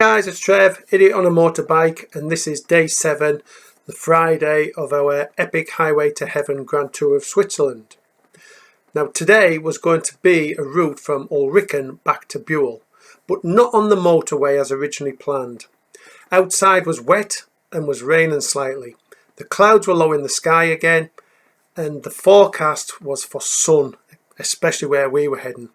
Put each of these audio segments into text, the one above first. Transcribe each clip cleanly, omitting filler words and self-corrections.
Guys, it's Trev, idiot on a motorbike, and this is day 7, the Friday of our epic Highway to Heaven Grand Tour of Switzerland. Now today was going to be a route from Ulrichen back to Buhl, but not on the motorway as originally planned. Outside was wet and was raining slightly. The clouds were low in the sky again, and the forecast was for sun, especially where we were heading.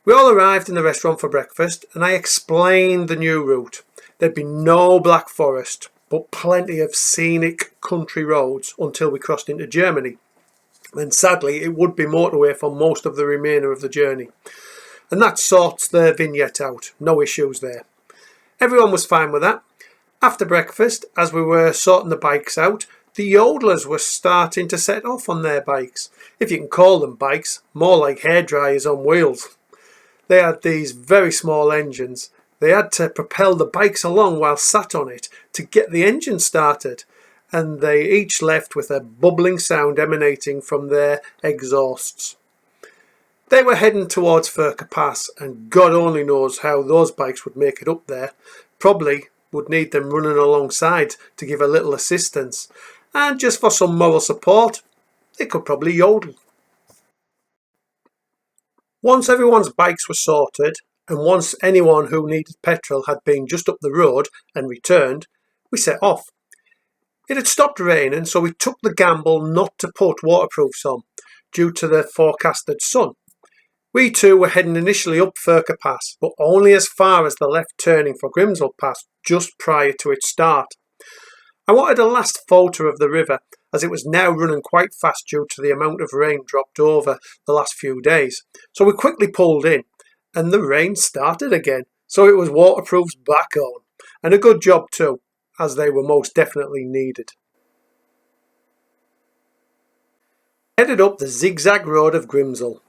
We all arrived in the restaurant for breakfast and I explained the new route. There'd be no Black Forest, but plenty of scenic country roads until we crossed into Germany. And sadly, it would be motorway for most of the remainder of the journey. And that sorts the vignette out, no issues there. Everyone was fine with that. After breakfast, as we were sorting the bikes out, the yodelers were starting to set off on their bikes. If you can call them bikes, more like hairdryers on wheels. They had these very small engines. They had to propel the bikes along while sat on it to get the engine started, and they each left with a bubbling sound emanating from their exhausts. They were heading towards Lake Pass, and God only knows how those bikes would make it up there. Probably would need them running alongside to give a little assistance, and just for some moral support, they could probably yodel. Once everyone's bikes were sorted, and once anyone who needed petrol had been just up the road and returned, we set off. It had stopped raining, so we took the gamble not to put waterproofs on, due to the forecasted sun. We too were heading initially up Lake Pass, but only as far as the left turning for Grimsel Pass just prior to its start. I wanted a last photo of the river, as it was now running quite fast due to the amount of rain dropped over the last few days. So we quickly pulled in, and the rain started again, so it was waterproofs back on. And a good job too, as they were most definitely needed. Headed up the zigzag road of Grimsel,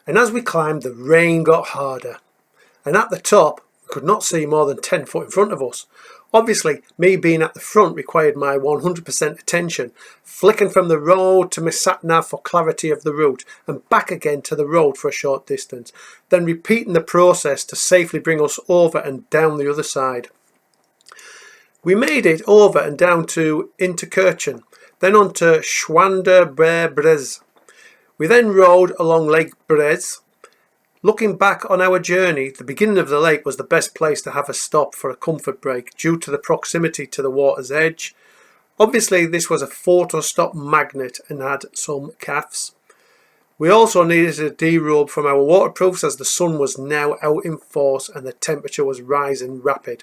and as we climbed the rain got harder, and at the top we could not see more than 10 foot in front of us. Obviously, me being at the front required my 100% attention, flicking from the road to my sat-nav for clarity of the route and back again to the road for a short distance, then repeating the process to safely bring us over and down the other side. We made it over and down to Interlaken, then on to Schwanderberbrez. We then rode along Lake Brez. Looking back on our journey, the beginning of the lake was the best place to have a stop for a comfort break due to the proximity to the water's edge. Obviously this was a photo stop magnet and had some cafes. We also needed a derobe from our waterproofs as the sun was now out in force and the temperature was rising rapid.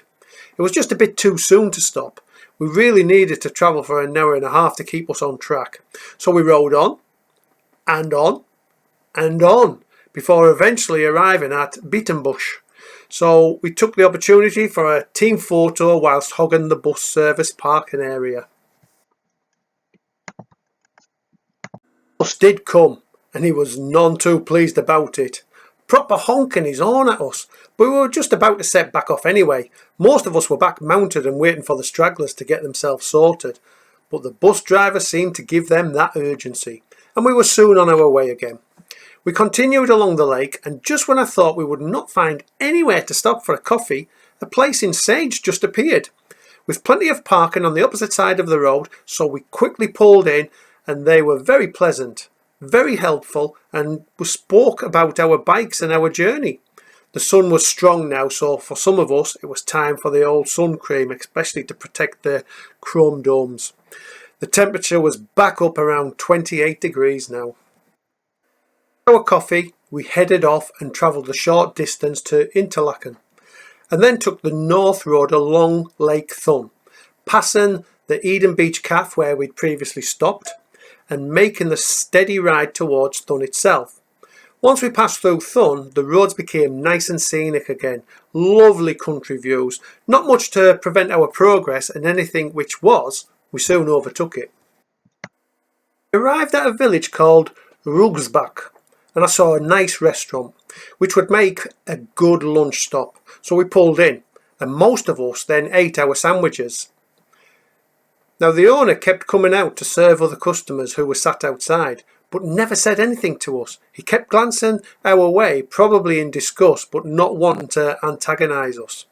It was just a bit too soon to stop. We really needed to travel for an hour and a half to keep us on track. So we rode on and on and on, before eventually arriving at Beatenbucht. So we took the opportunity for a team photo whilst hogging the bus service parking area. Bus did come, and he was none too pleased about it. Proper honking his horn at us, but we were just about to set back off anyway. Most of us were back mounted and waiting for the stragglers to get themselves sorted, but the bus driver seemed to give them that urgency, and we were soon on our way again. We continued along the lake, and just when I thought we would not find anywhere to stop for a coffee, a place in Sage just appeared, with plenty of parking on the opposite side of the road, so we quickly pulled in, and they were very pleasant, very helpful, and we spoke about our bikes and our journey. The sun was strong now, so for some of us it was time for the old sun cream, especially to protect the chrome domes. The temperature was back up around 28 degrees now. Our coffee, we headed off and travelled a short distance to Interlaken, and then took the north road along Lake Thun, passing the Eden Beach Cafe where we'd previously stopped, and making the steady ride towards Thun itself. Once we passed through Thun, the roads became nice and scenic again, lovely country views, not much to prevent our progress, and anything which was, we soon overtook it. We arrived at a village called Rüegsbach, and I saw a nice restaurant which would make a good lunch stop, so we pulled in, and most of us then ate our sandwiches. Now the owner kept coming out to serve other customers who were sat outside, but never said anything to us. He kept glancing our way, probably in disgust, but not wanting to antagonise us.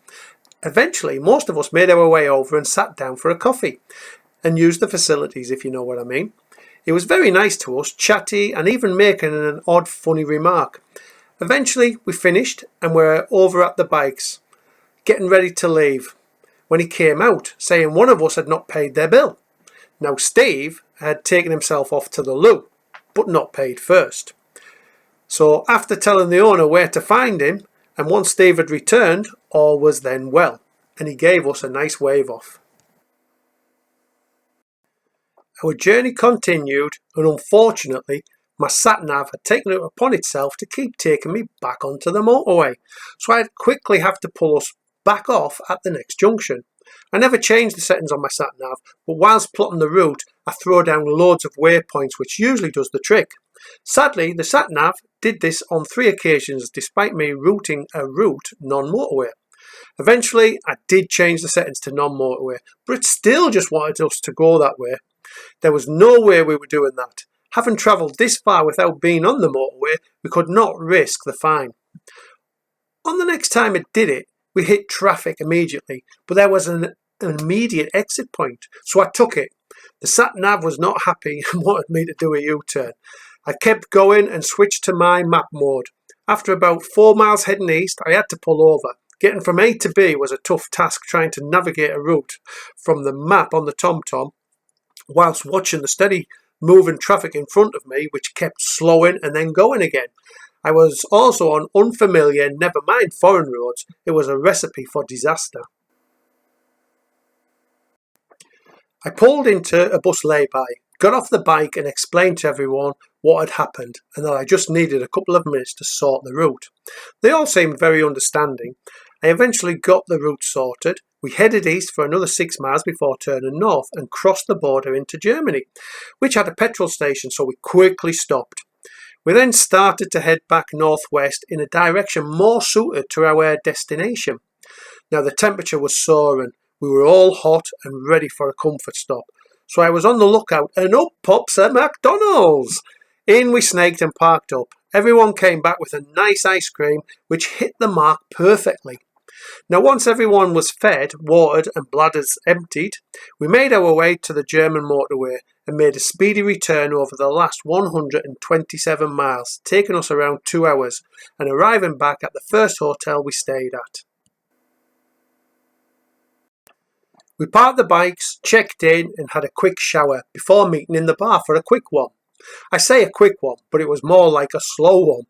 Eventually, most of us made our way over and sat down for a coffee and used the facilities, if you know what I mean. He was very nice to us, chatty, and even making an odd funny remark. Eventually we finished and were over at the bikes, getting ready to leave, when he came out saying one of us had not paid their bill. Now Steve had taken himself off to the loo, but not paid first. So after telling the owner where to find him, and once Steve had returned, all was then well, and he gave us a nice wave off. Our journey continued, and unfortunately my sat-nav had taken it upon itself to keep taking me back onto the motorway, so I'd quickly have to pull us back off at the next junction. I never changed the settings on my sat-nav, but whilst plotting the route I throw down loads of waypoints, which usually does the trick. Sadly, the sat-nav did this on 3 occasions despite me routing a route non-motorway. Eventually I did change the settings to non-motorway, but it still just wanted us to go that way. There was no way we were doing that. Having travelled this far without being on the motorway, we could not risk the fine. On the next time it did it, we hit traffic immediately, but there was an immediate exit point, so I took it. The sat-nav was not happy and wanted me to do a U-turn. I kept going and switched to my map mode. After about 4 miles heading east, I had to pull over. Getting from A to B was a tough task, trying to navigate a route from the map on the TomTom, whilst watching the steady moving traffic in front of me, which kept slowing and then going again. I was also on unfamiliar, never mind foreign roads. It was a recipe for disaster. I pulled into a bus lay-by, got off the bike and explained to everyone what had happened and that I just needed a couple of minutes to sort the route. They all seemed very understanding. I eventually got the route sorted. We headed east for another 6 miles before turning north and crossed the border into Germany, which had a petrol station, so we quickly stopped. We then started to head back northwest in a direction more suited to our destination. Now the temperature was soaring. We were all hot and ready for a comfort stop. So I was on the lookout and up pops a McDonald's. In we snaked and parked up. Everyone came back with a nice ice cream which hit the mark perfectly. Now once everyone was fed, watered and bladders emptied, we made our way to the German motorway and made a speedy return over the last 127 miles, taking us around 2 hours and arriving back at the first hotel we stayed at. We parked the bikes, checked in and had a quick shower before meeting in the bar for a quick one. I say a quick one, but it was more like a slow one.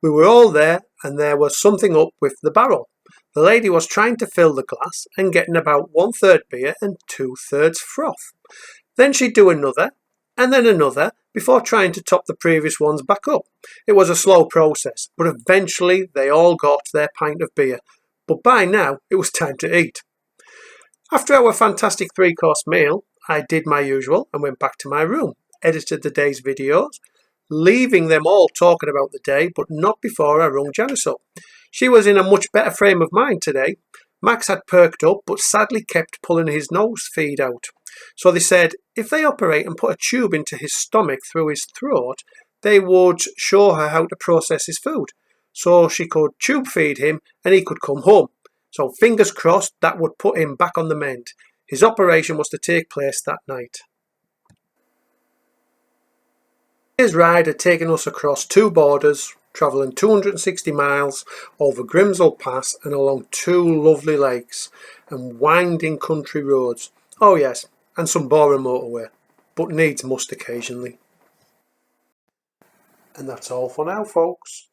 We were all there and there was something up with the barrel. The lady was trying to fill the glass and getting about 1/3 beer and 2/3 froth. Then she'd do another and then another before trying to top the previous ones back up. It was a slow process, but eventually they all got their pint of beer. But by now it was time to eat. After our fantastic 3-course meal, I did my usual and went back to my room, edited the day's videos, leaving them all talking about the day, but not before I rung Janice up. She was in a much better frame of mind today. Max had perked up, but sadly kept pulling his nose feed out. So they said if they operate and put a tube into his stomach through his throat, they would show her how to process his food, so she could tube feed him and he could come home. So fingers crossed that would put him back on the mend. His operation was to take place that night. His ride had taken us across 2 borders, travelling 260 miles over Grimsel Pass and along 2 lovely lakes and winding country roads. Oh yes, and some boring motorway, but needs must occasionally. And that's all for now, folks.